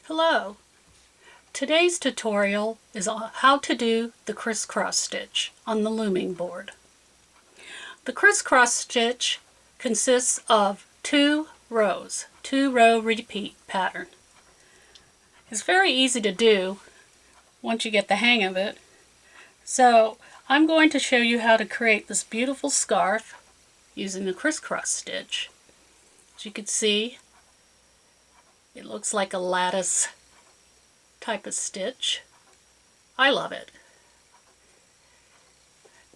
Hello! Today's tutorial is on how to do the crisscross stitch on the looming board. The crisscross stitch consists of two row repeat pattern. It's very easy to do once you get the hang of it. So I'm going to show you how to create this beautiful scarf using the crisscross stitch. As you can see, it looks like a lattice type of stitch. I love it.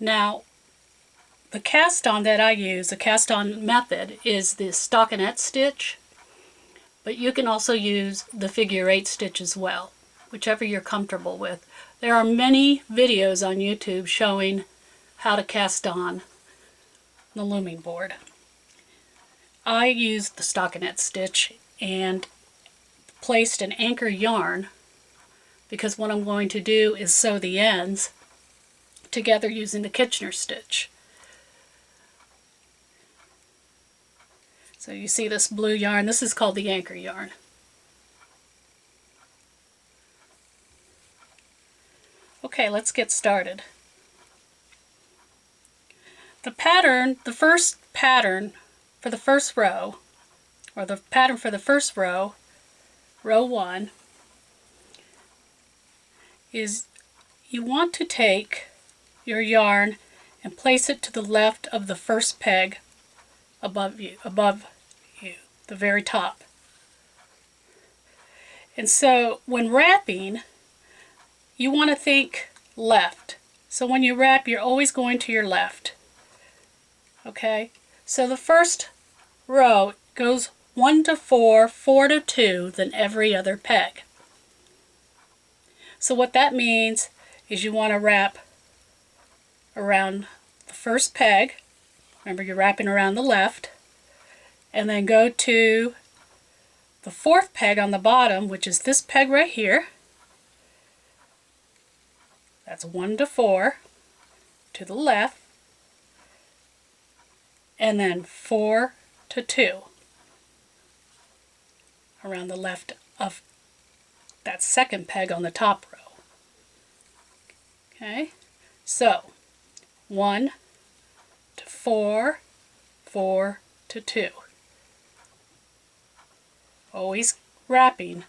Now, the cast on that I use, the cast on method, is the stockinette stitch, but you can also use the figure 8 stitch as well, whichever you're comfortable with. There are many videos on YouTube showing how to cast on the looming board. I used the stockinette stitch and placed an anchor yarn because what I'm going to do is sew the ends together using the Kitchener stitch. So you see this blue yarn, this is called the anchor yarn. Okay, let's get started. The first pattern for the first row, or the pattern for the first row, row 1, is you want to take your yarn and place it to the left of the first peg above you, the very top. And so when wrapping, you want to think left. So when you wrap, you're always going to your left. Okay? So the first row goes 1 to 4, 4 to 2, then every other peg. So what that means is you want to wrap around the first peg. Remember, you're wrapping around the left. And then go to the fourth peg on the bottom, which is this peg right here. That's 1 to 4 to the left. And then 4 to 2 around the left of that second peg on the top row. Okay, so 1 to 4, 4 to 2. Always wrapping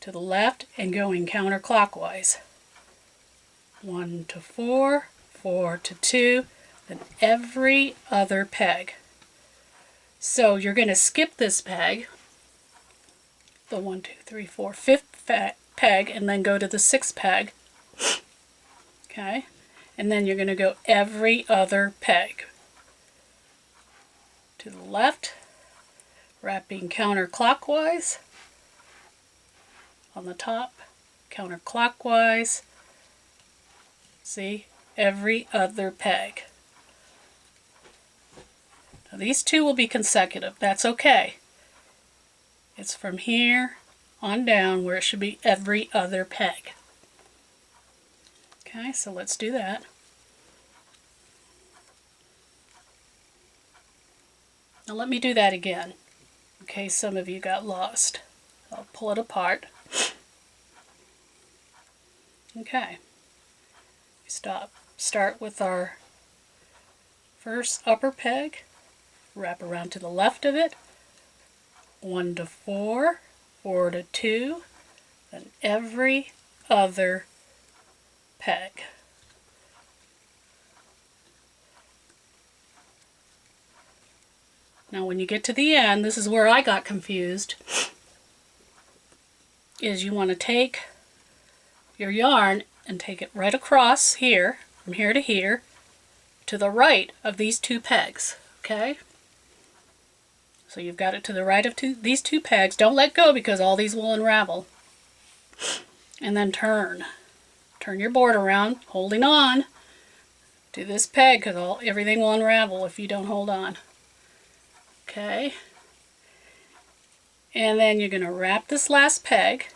to the left and going counterclockwise. 1 to 4, 4 to 2, then every other peg. So you're going to skip this peg, the 1, 2, 3, 4, 5th peg, and then go to the 6th peg. Okay, and then you're going to go every other peg. To the left, wrapping counterclockwise on the top, counterclockwise. See, every other peg. Now these two will be consecutive. That's okay. It's from here on down where it should be every other peg. Okay, so let's do that. Now let me do that again, in case some of you got lost. I'll pull it apart. Okay. Start with our first upper peg, wrap around to the left of it, 1 to 4, 4 to 2, then every other peg. Now when you get to the end, this is where I got confused, is you want to take your yarn and take it right across here, from here to here, to the right of these two pegs, okay? So you've got it to the right of these two pegs. Don't let go because all these will unravel. And then turn. Turn your board around, holding on to this peg because everything will unravel if you don't hold on. Okay? And then you're going to wrap this last peg.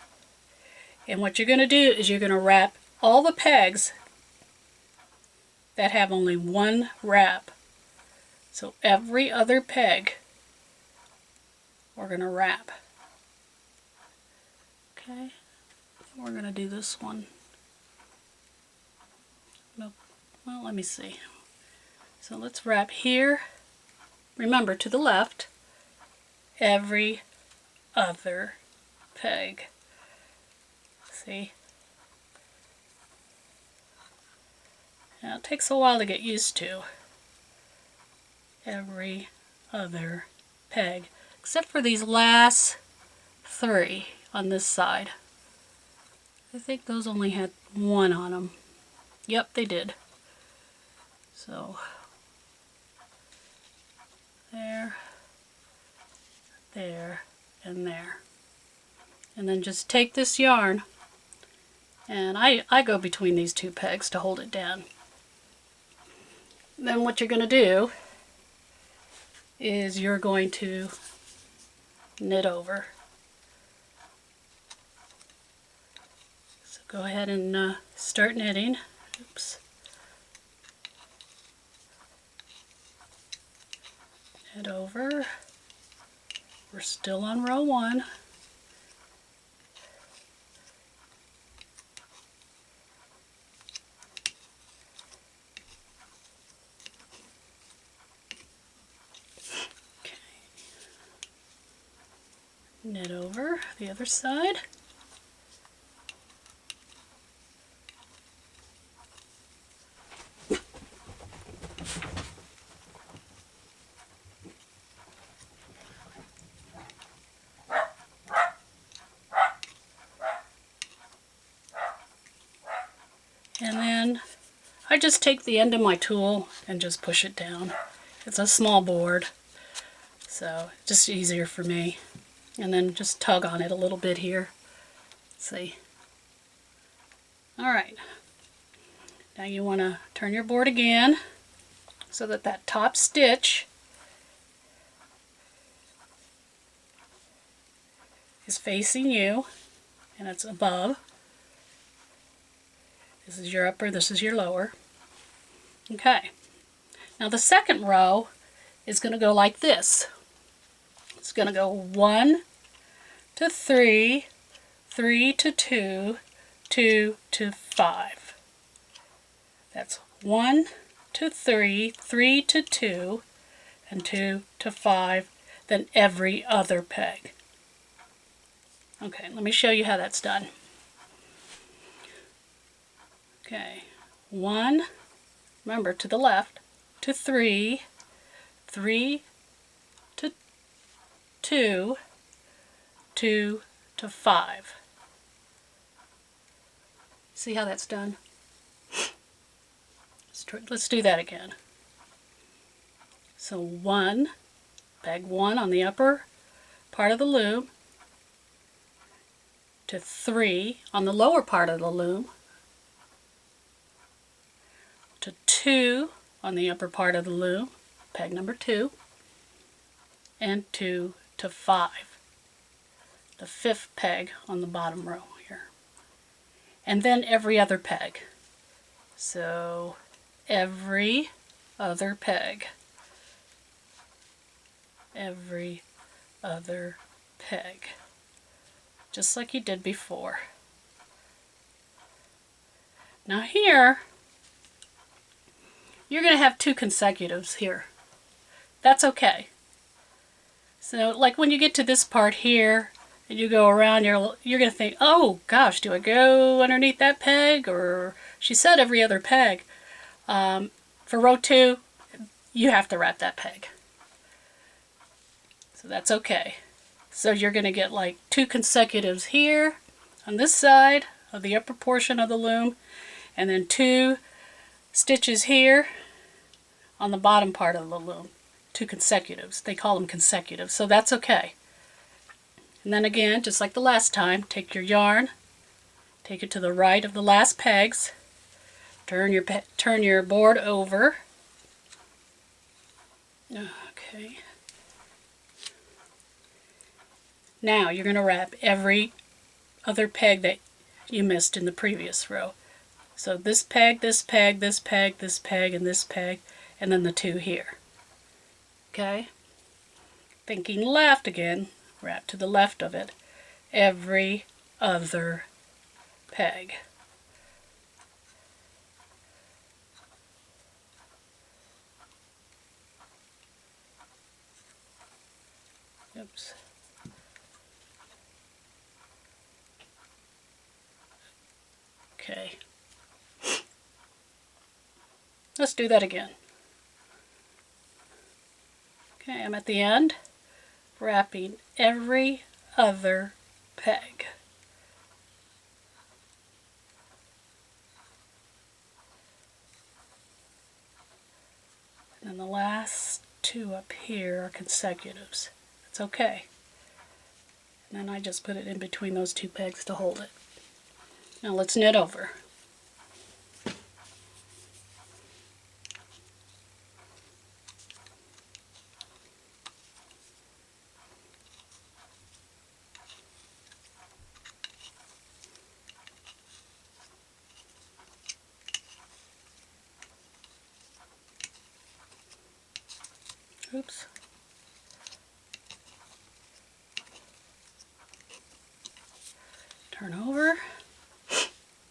And what you're going to do is you're going to wrap all the pegs that have only one wrap. So every other peg we're going to wrap. Okay, we're going to do this one. Nope. Well, let me see. So let's wrap here. Remember, to the left, every other peg. See? Now it takes a while to get used to. Every other peg, except for these last 3 on this side. I think those only had 1 on them. Yep, they did. So there, there, and there. And then just take this yarn, and I go between these 2 pegs to hold it down. Then what you're going to do is you're going to knit over. So go ahead and start knitting. Oops. Knit over. We're still on row 1. Okay. Knit over the other side. And then I just take the end of my tool and just push it down. It's a small board, so just easier for me. And then just tug on it a little bit here. See? Alright. Now you want to turn your board again so that that top stitch is facing you and it's above. This is your upper, this is your lower. Okay. Now the second row is going to go like this. It's going to go 1 to 3, 3 to 2, 2 to 5. That's 1 to 3, 3 to 2, and 2 to 5, then every other peg. Okay, let me show you how that's done. Okay, 1, remember to the left, to 3, 3 to 2, 2 to 5. See how that's done? Let's do that again. So 1, peg 1 on the upper part of the loom, to 3 on the lower part of the loom, to 2 on the upper part of the loom, peg number 2, and 2 to 5, the 5th peg on the bottom row here. And then every other peg. So every other peg. Every other peg. Just like you did before. Now here, you're going to have 2 consecutives here. That's okay. So like when you get to this part here and you go around, you're going to think, oh gosh, do I go underneath that peg? Or she said every other peg. For row 2, you have to wrap that peg. So that's okay. So you're going to get like 2 consecutives here on this side of the upper portion of the loom, and then 2 stitches here on the bottom part of the loom. 2 consecutives. They call them consecutive, so that's okay. And then again, just like the last time, take your yarn, take it to the right of the last pegs, turn your board over. Okay. Now you're going to wrap every other peg that you missed in the previous row. So this peg, this peg, this peg, this peg, and this peg, and then the 2 here. Okay? Thinking left again, wrap to the left of it. Every other peg. Oops. Okay. Let's do that again. Okay, I'm at the end, wrapping every other peg. And the last two up here are consecutives. It's okay. And then I just put it in between those two pegs to hold it. Now let's knit over. Oops. Turn over,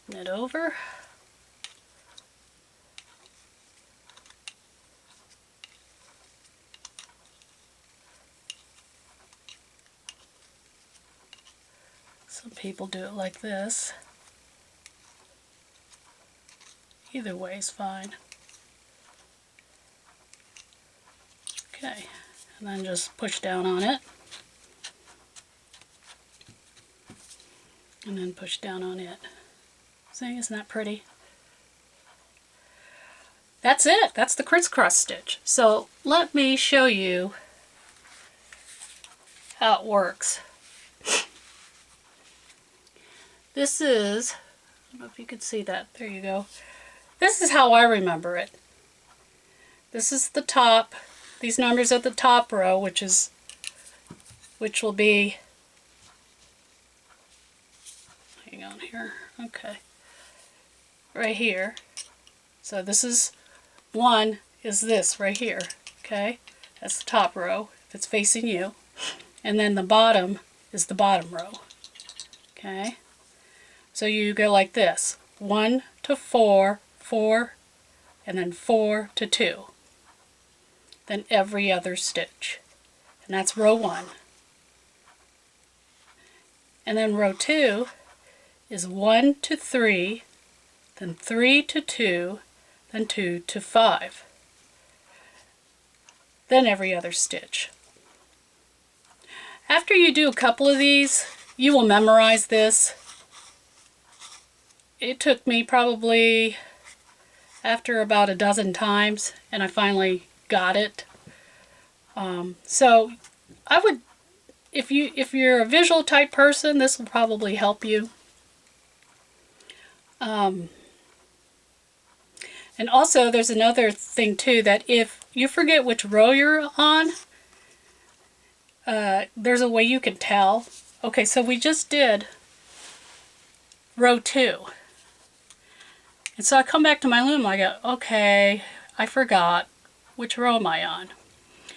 knit over. Some people do it like this. Either way is fine. Okay, and then just push down on it. And then push down on it. See, isn't that pretty? That's it. That's the Criss Cross stitch. So let me show you how it works. This is, I don't know if you can see that. There you go. This is how I remember it. This is the top. These numbers are the top row, which will be, hang on here, okay, right here. So this is 1 is this right here, okay? That's the top row if it's facing you. And then the bottom is the bottom row, okay? So you go like this, 1 to 4, 4, and then 4 to 2. Then every other stitch. And that's row 1. And then row 2 is 1 to 3, then 3 to 2, then 2 to 5. Then every other stitch. After you do a couple of these, you will memorize this. It took me probably after about a dozen times, and I finally got it. So I would, if you're a visual type person, this will probably help you. And also there's another thing too, that if you forget which row you're on, there's a way you can tell. Okay, so we just did row 2. And so I come back to my loom, I go, okay, I forgot. Which row am I on?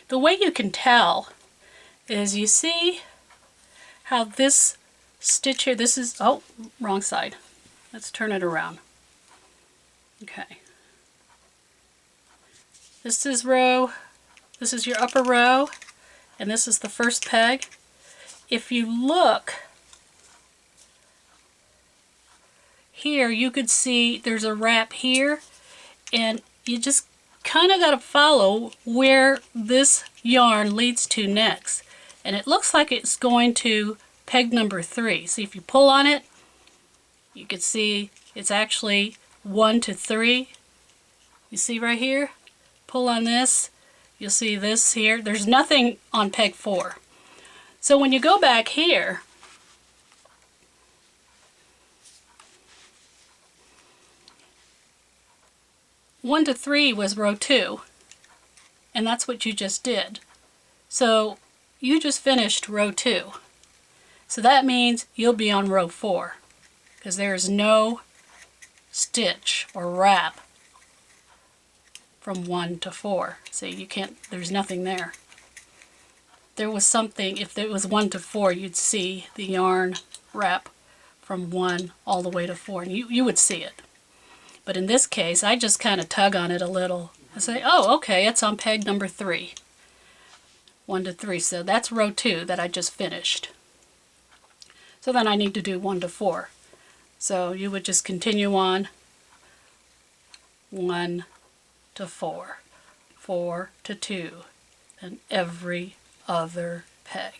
The way you can tell is you see how this stitch here, this is, oh, wrong side. Let's turn it around. Okay. This is your upper row, and this is the first peg. If you look here, you could see there's a wrap here, and you just kind of got to follow where this yarn leads to next. And it looks like it's going to peg number 3. See, if you pull on it, you can see it's actually 1 to 3. You see right here? Pull on this, you'll see this here. There's nothing on peg 4. So when you go back here, one to 3 was row 2, and that's what you just did. So you just finished row 2. So that means you'll be on row 4, because there is no stitch or wrap from 1 to 4. See, you can't, there's nothing there. There was something, if it was 1 to 4, you'd see the yarn wrap from 1 all the way to 4, and you would see it. But in this case, I just kind of tug on it a little and say, oh, okay, it's on peg number 3. 1 to 3, so that's row 2 that I just finished. So then I need to do 1 to 4. So you would just continue on 1 to 4, 4 to 2, and every other peg.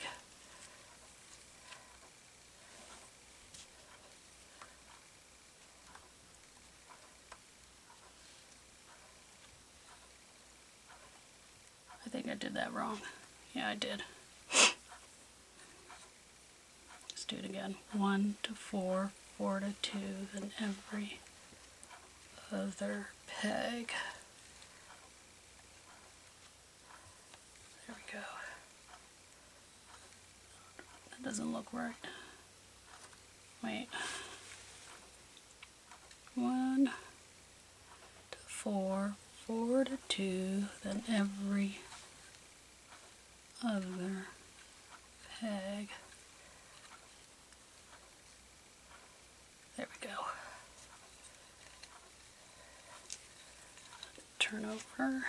I think I did that wrong. Yeah, I did. Let's do it again. 1 to 4, 4 to 2, and every other peg. There we go. That doesn't look right. Wait. 1 to 4, 4 to 2, then every other peg. There we go. Turn over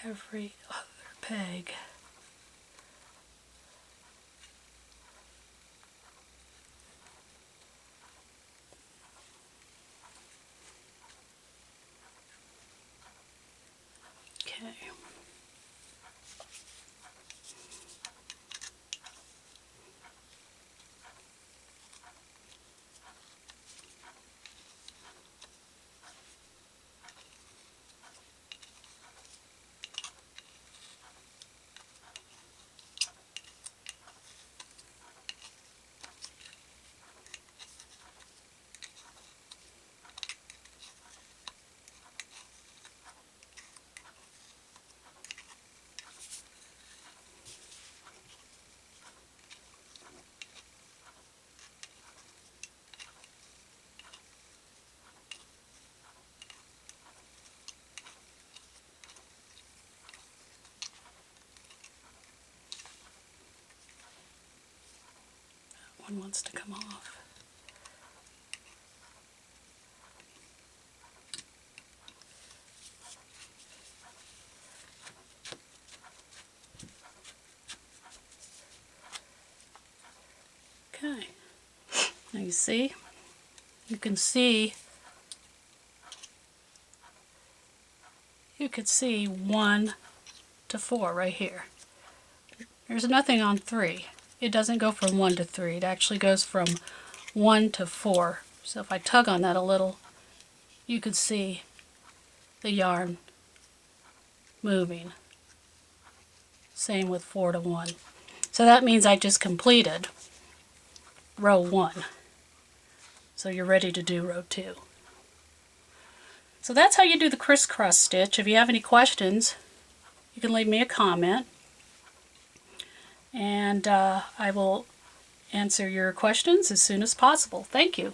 every other peg. Okay. One wants to come off. Okay. Now you see, you can see 1 to 4 right here. There's nothing on 3. It doesn't go from 1 to 3. It actually goes from 1 to 4. So if I tug on that a little, you can see the yarn moving. Same with 4 to 1. So that means I just completed row 1. So you're ready to do row 2. So that's how you do the crisscross stitch. If you have any questions, you can leave me a comment, and I will answer your questions as soon as possible. Thank you.